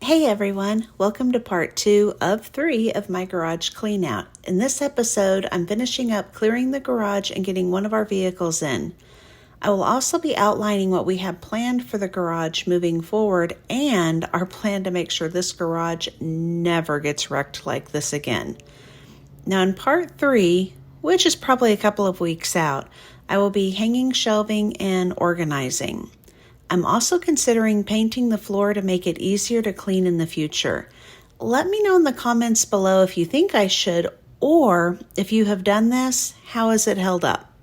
Hey everyone, welcome to part 2 of 3 of my garage clean out. In this episode, I'm finishing up clearing the garage and getting one of our vehicles in. I will also be outlining what we have planned for the garage moving forward and our plan to make sure this garage never gets wrecked like this again. Now in part 3, which is probably a couple of weeks out, I will be hanging shelving and organizing. I'm also considering painting the floor to make it easier to clean in the future. Let me know in the comments below if you think I should, or if you have done this, how has it held up?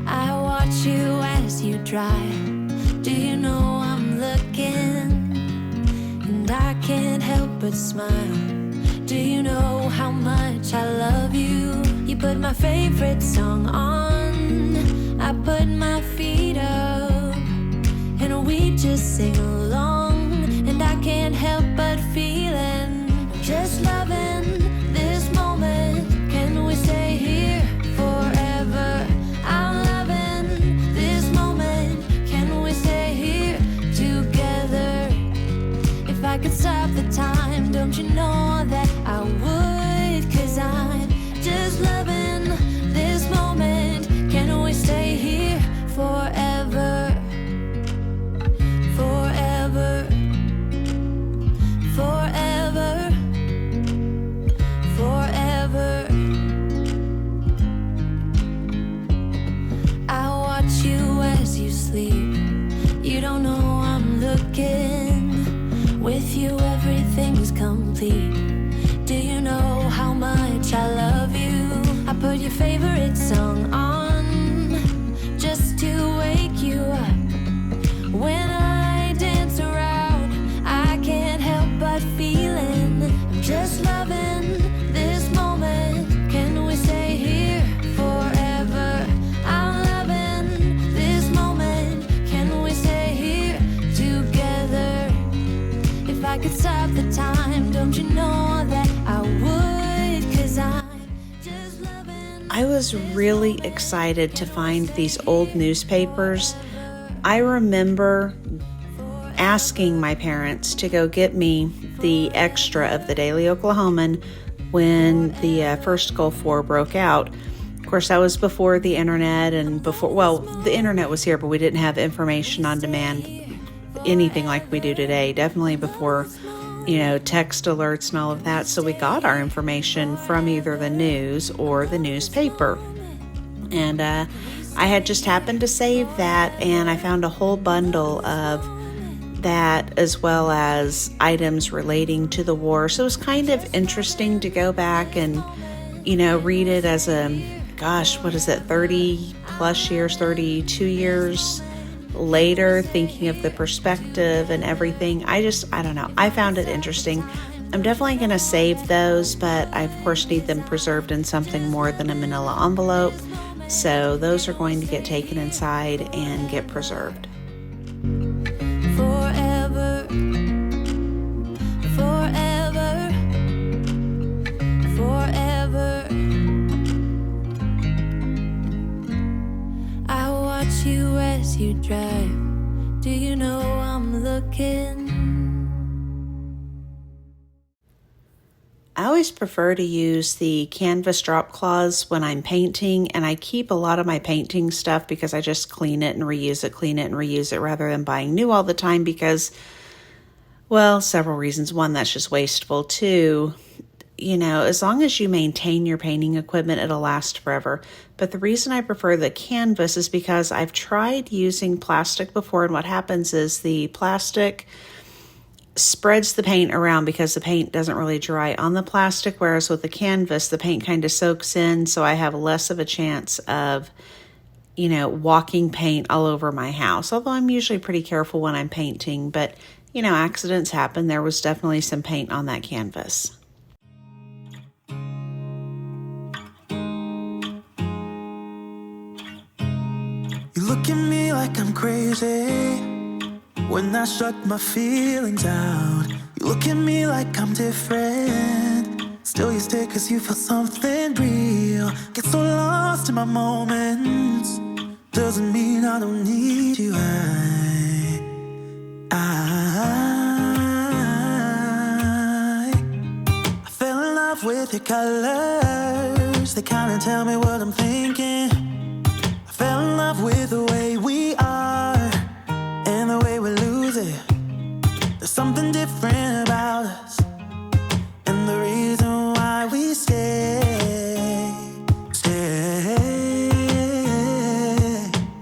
I watch you as you drive. Do you know I'm looking? And I can't help but smile. Do you know how much I love you? You put my favorite song on. I put my feet up, and we just sing along. And I can't help but feeling, just loving this moment. Can we stay here forever? I'm loving this moment. Can we stay here together? If I could stop the time, don't you know that I would? 'Cause I'm just loving this moment. Can we stay here forever? Forever. Forever. Forever. I watch you as you sleep. You don't know I'm looking. With you everything's complete. Do you know how much I love you? I put your favorite song on just to wake you up. When I dance around, I can't help but feeling, I'm just loving this moment. Can we stay here forever? I'm loving this moment. Can we stay here together? If I could stop the time, don't you know that I would? 'Cause I'm just loving. I was really excited to find these old newspapers. I remember asking my parents to go get me the extra of the Daily Oklahoman when the first Gulf War broke out. Of course, that was before the internet and before, well, the internet was here, but we didn't have information on demand, anything like we do today. Definitely before, text alerts and all of that. So we got our information from either the news or the newspaper. And I had just happened to save that, and I found a whole bundle of that as well as items relating to the war. So it was kind of interesting to go back and, read it as a, 30 plus years, 32 years later, thinking of the perspective and everything. I don't know. I found it interesting. I'm definitely going to save those, but I, of course, need them preserved in something more than a manila envelope. So those are going to get taken inside and get preserved. Forever. Forever. Forever. I watch you as you drive. Do you know I'm looking? I always prefer to use the canvas drop cloths when I'm painting, and I keep a lot of my painting stuff because I just clean it and reuse it, clean it and reuse it rather than buying new all the time because, well, several reasons. One, that's just wasteful. Two, as long as you maintain your painting equipment, it'll last forever. But the reason I prefer the canvas is because I've tried using plastic before, and what happens is the plastic spreads the paint around because the paint doesn't really dry on the plastic, whereas with the canvas, the paint kind of soaks in, so I have less of a chance of, walking paint all over my house, although I'm usually pretty careful when I'm painting, but, accidents happen. There was definitely some paint on that canvas. You look at me like I'm crazy when I shut my feelings out. You look at me like I'm different Still you stay cause you feel something real. Get so lost in my moments. Doesn't mean I don't need you. I fell in love with your colors. They kinda tell me what I'm thinking. I fell in love with the way we are and the way we lose it. There's something different about us, and the reason why we stay.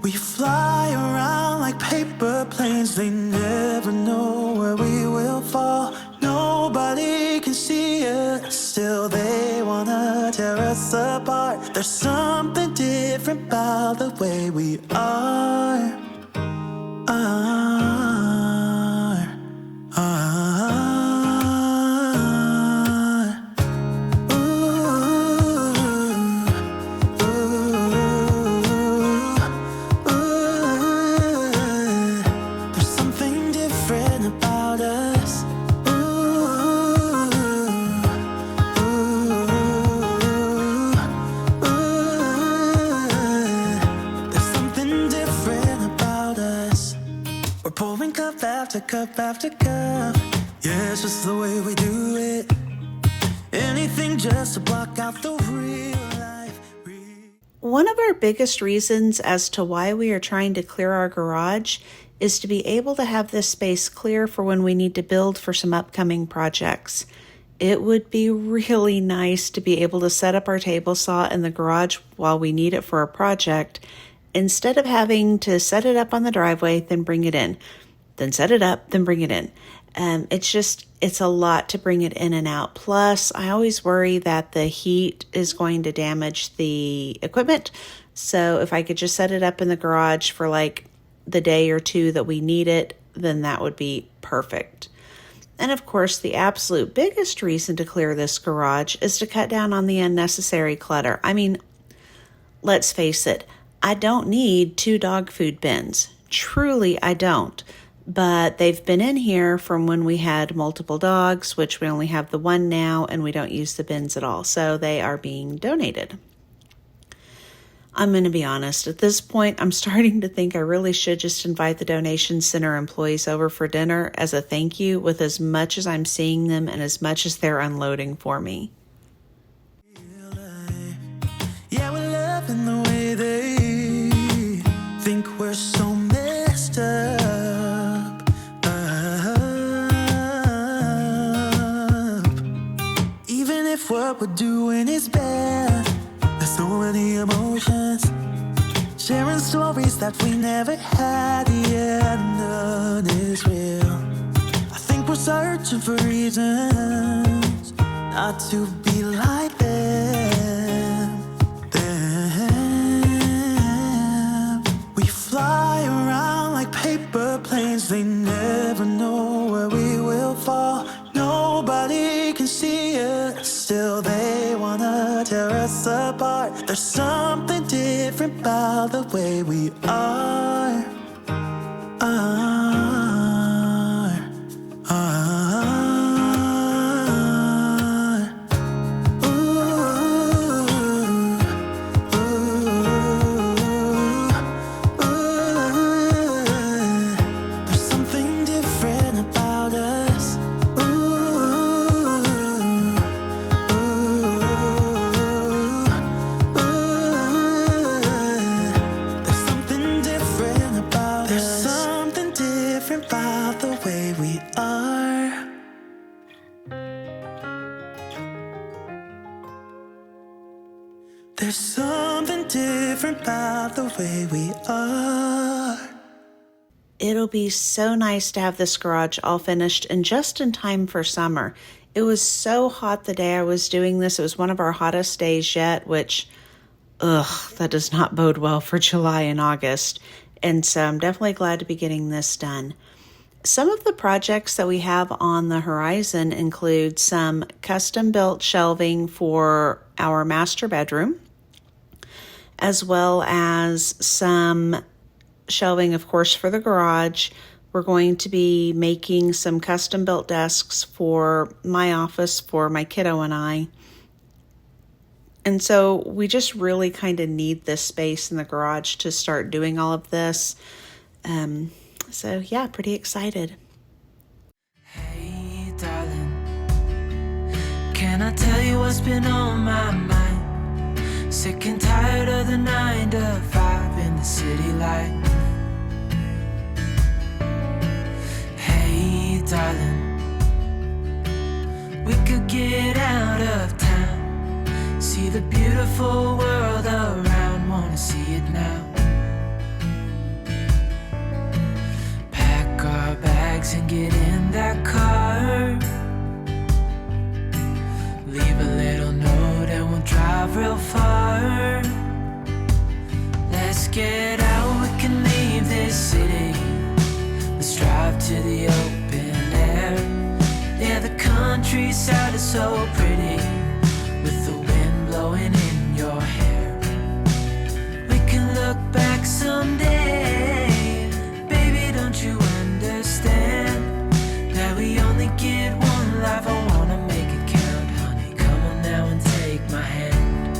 We fly around like paper planes. They never know where we will fall. Nobody can see us, still they wanna tear us apart. There's something different about the way we are. There's something different about us. There's something different about us. We're pouring cup after cup after cup. Yeah, it's just the way we do it. Anything just to block out the real life. One of our biggest reasons as to why we are trying to clear our garage is to be able to have this space clear for when we need to build for some upcoming projects. It would be really nice to be able to set up our table saw in the garage while we need it for a project, instead of having to set it up on the driveway, then bring it in, then set it up, then bring it in. It's a lot to bring it in and out. Plus, I always worry that the heat is going to damage the equipment. So if I could just set it up in the garage for like the day or two that we need it, then that would be perfect. And of course, the absolute biggest reason to clear this garage is to cut down on the unnecessary clutter. I mean, let's face it, I don't need 2 dog food bins. Truly, I don't. But they've been in here from when we had multiple dogs, which we only have the one now, and we don't use the bins at all. So they are being donated. I'm going to be honest. At this point, I'm starting to think I really should just invite the donation center employees over for dinner as a thank you, with as much as I'm seeing them and as much as they're unloading for me. Yeah, we're loving the way they think we're so messed up. Even if what we're doing is bad, there's so many emotions, sharing stories that we never had. Yeah, none is real. I think we're searching for reasons not to be like them. We fly around like paper planes. They never know where we will fall. Nobody can see us, still they wanna tear us apart. There's something different about the way we are. There's something different about us. There's something different about us. There's something different about the way we are. There's something different about the way we are. It'll be so nice to have this garage all finished and just in time for summer. It was so hot the day I was doing this. It was one of our hottest days yet, which, that does not bode well for July and August. And so I'm definitely glad to be getting this done. Some of the projects that we have on the horizon include some custom-built shelving for our master bedroom, as well as some shelving, of course, for the garage, We're going to be making some custom built desks for my office for my kiddo and I. And so we just really kind of need this space in the garage to start doing all of this. So yeah, pretty excited. Hey, darling, can I tell you what's been on my mind? Sick and tired of the 9 to 5 in the city life. Hey, darling, we could get out of town, see the beautiful world around, wanna see it now. Pack our bags and get in that car, leave a little note and we'll drive real far. Let's get out, we can leave this city, let's drive to the open air. Yeah, the countryside is so pretty, with the wind blowing in your hair. We can look back someday, baby, don't you understand that we only get one life? I wanna make it count, honey, come on now and take my hand.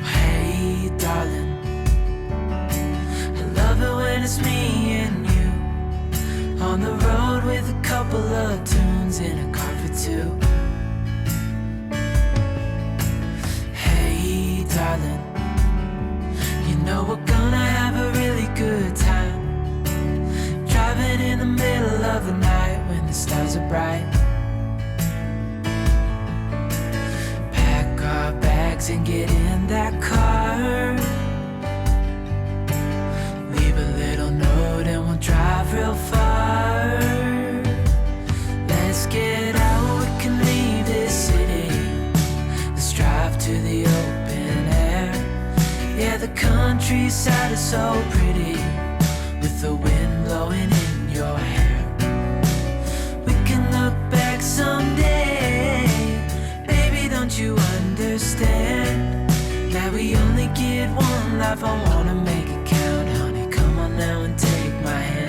Hey, darling, I love it when it's me and you, on the road with a couple of tunes in a car for two. Hey, darling, you know we're gonna have a really good time, driving in the middle of the night when the stars are bright. Pack our bags and get in that car, leave a little note and we'll drive real far. Let's get out, we can leave this city, let's drive to the open air. Yeah, the countryside is so pretty, with the wind blowing in your hair. We can look back someday, baby, don't you understand that we only get one life? I wanna make it count, honey, come on now and take my hand.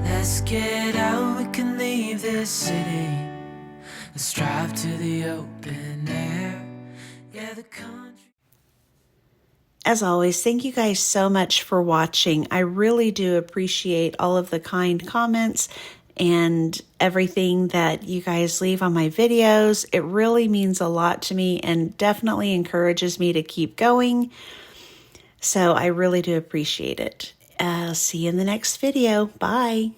Let's get out, we can leave this city, let's drive to the open air. Yeah, the country. As always, thank you guys so much for watching. I really do appreciate all of the kind comments and everything that you guys leave on my videos. It really means a lot to me and definitely encourages me to keep going. So I really do appreciate it. See you in the next video. Bye.